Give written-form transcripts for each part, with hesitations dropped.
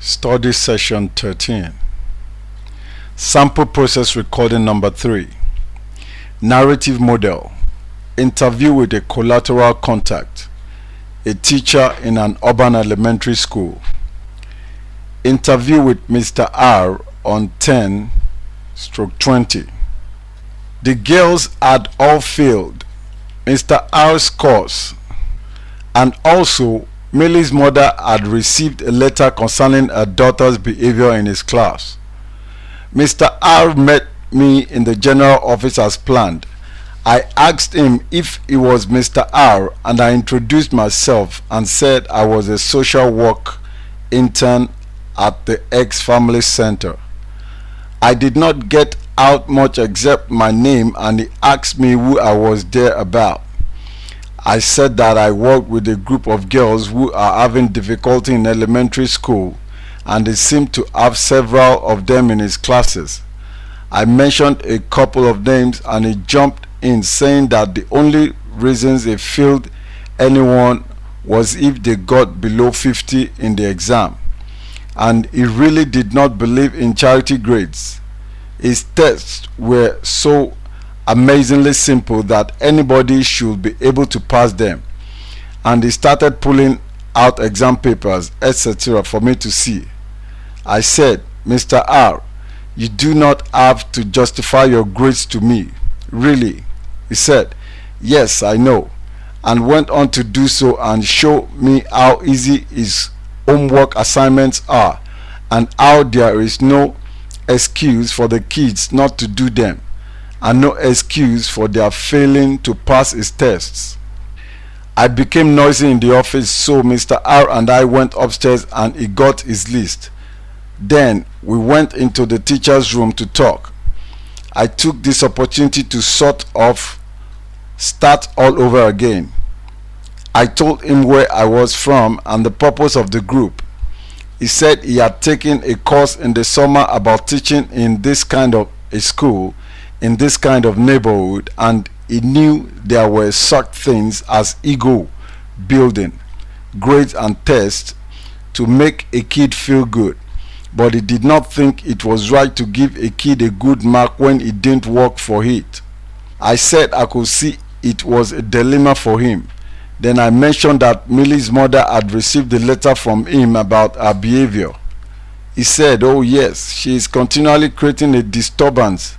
Study Session 13. Sample Process Recording Number 3. Narrative Model. Interview with a collateral contact. A teacher in an urban elementary school. Interview with Mr. R on 10/20. The girls had all failed Mr. R's course, and also Millie's mother had received a letter concerning her daughter's behavior in his class. Mr. R met me in the general office as planned. I asked him if he was Mr. R, and I introduced myself and said I was a social work intern at the X Family Center. I did not get out much except my name, and he asked me who I was there about. I said that I worked with a group of girls who are having difficulty in elementary school, and he seemed to have several of them in his classes. I mentioned a couple of names, and he jumped in saying that the only reasons he failed anyone was if they got below 50 in the exam, and he really did not believe in charity grades. His tests were so amazingly simple that anybody should be able to pass them, and he started pulling out exam papers, etc. for me to see. I said, Mr. R, you do not have to justify your grades to me, really. He said, yes, I know, and went on to do so and show me how easy his homework assignments are, and how there is no excuse for the kids not to do them, and no excuse for their failing to pass his tests. I became noisy in the office, so Mr. R and I went upstairs and he got his list. Then we went into the teacher's room to talk. I took this opportunity to start all over again. I told him where I was from and the purpose of the group. He said he had taken a course in the summer about teaching in this kind of a school, in this kind of neighborhood, and he knew there were such things as ego building, grades and tests to make a kid feel good, but he did not think it was right to give a kid a good mark when he didn't work for it. I said I could see it was a dilemma for him. Then I mentioned that Millie's mother had received a letter from him about her behavior. He said, oh yes, she is continually creating a disturbance,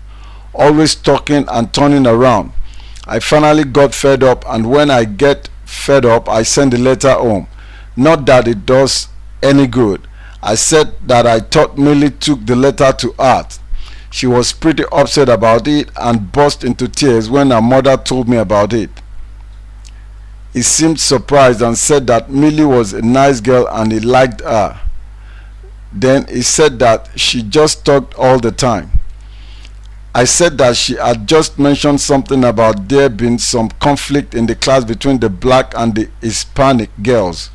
always talking and turning around. I finally got fed up, and when I get fed up, I send the letter home. Not that it does any good. I said that I thought Millie took the letter to heart. She was pretty upset about it and burst into tears when her mother told me about it. He seemed surprised and said that Millie was a nice girl and he liked her. Then he said that she just talked all the time. I said that she had just mentioned something about there being some conflict in the class between the black and the Hispanic girls,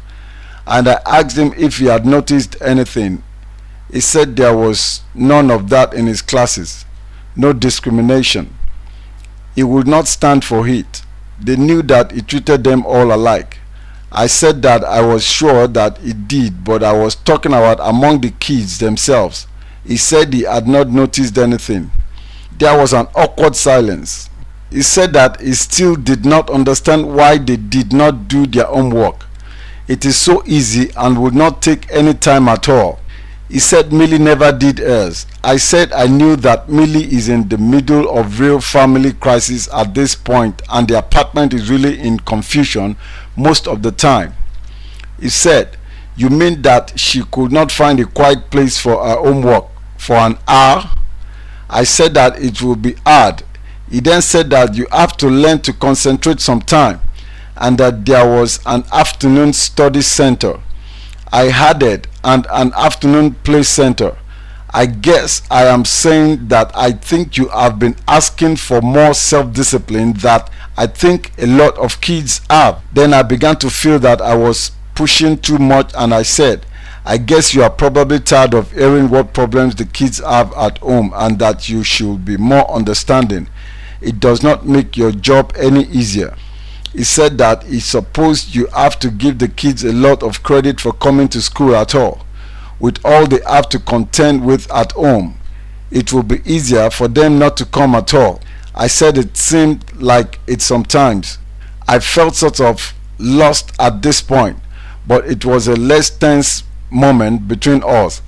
and I asked him if he had noticed anything. He said there was none of that in his classes, no discrimination. He would not stand for it. They knew that he treated them all alike. I said that I was sure that he did, but I was talking about among the kids themselves. He said he had not noticed anything. There was an awkward silence. He said that he still did not understand why they did not do their homework. It is so easy and would not take any time at all. He said Millie never did hers. I said I knew that Millie is in the middle of real family crisis at this point, and the apartment is really in confusion most of the time. He said, you mean that she could not find a quiet place for her homework for an hour? I said that it will be hard. He then said that you have to learn to concentrate some time, and that there was an afternoon study center. I added, and an afternoon play center. I guess I am saying that I think you have been asking for more self-discipline that I think a lot of kids have. Then I began to feel that I was pushing too much, and I said, I guess you are probably tired of hearing what problems the kids have at home, and that you should be more understanding. It does not make your job any easier. He said that he supposed you have to give the kids a lot of credit for coming to school at all. with all they have to contend with at home. It will be easier for them not to come at all. I said it seemed like it sometimes. I felt sort of lost at this point, but it was a less tense moment between us.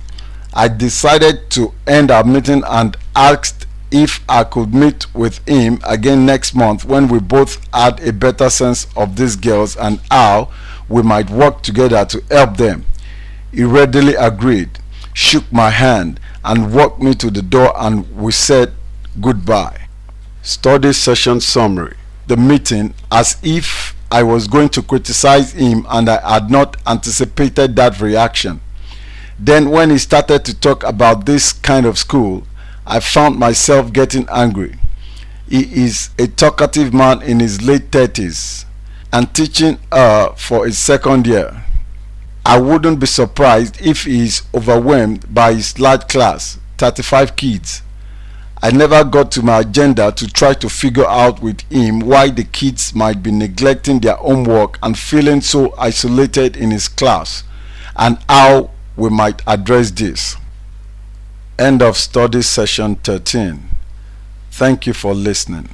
I decided to end our meeting and asked if I could meet with him again next month when we both had a better sense of these girls and how we might work together to help them. He readily agreed, shook my hand, and walked me to the door, and we said goodbye. Study session summary. The meeting, as if I was going to criticize him and I had not anticipated that reaction. Then when he started to talk about this kind of school, I found myself getting angry. He is a talkative man in his late 30s and teaching her for his second year. I wouldn't be surprised if he is overwhelmed by his large class, 35 kids. I never got to my agenda to try to figure out with him why the kids might be neglecting their homework and feeling so isolated in his class, and how we might address this. End of study session 13. Thank you for listening.